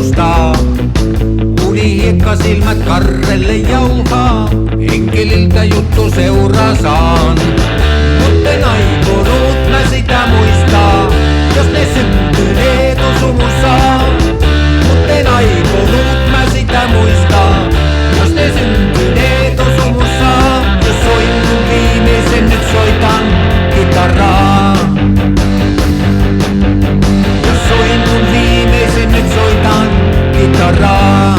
ennustaa. Unihiekkasilmät karrelle jauhaa, enkeliltä juttu seuraa saan. Mutten aikonut mä sitä muistaa, jos ne syntyneet on sumussaan. Mutten aikonut mä sitä muistaa, jos ne syntyneet on sumussaan. Jos soinnun viimeisen nyt soitan kitaraa. Jos soinnun viimeisen nyt soitan kitaraa.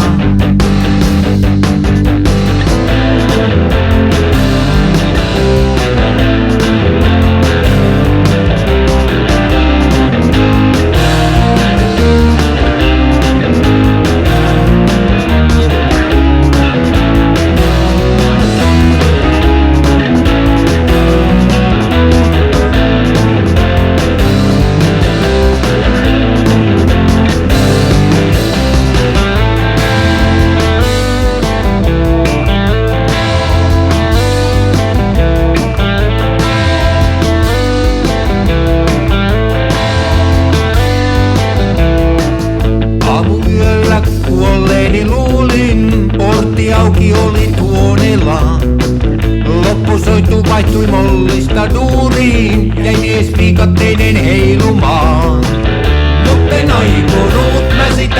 Kuolleeni luulin, portti auki oli tuonella. Loppusoittu vaihtui mollista duuriin, jäi mies viikatteinen heilumaan. Mutten aikonut mä sitä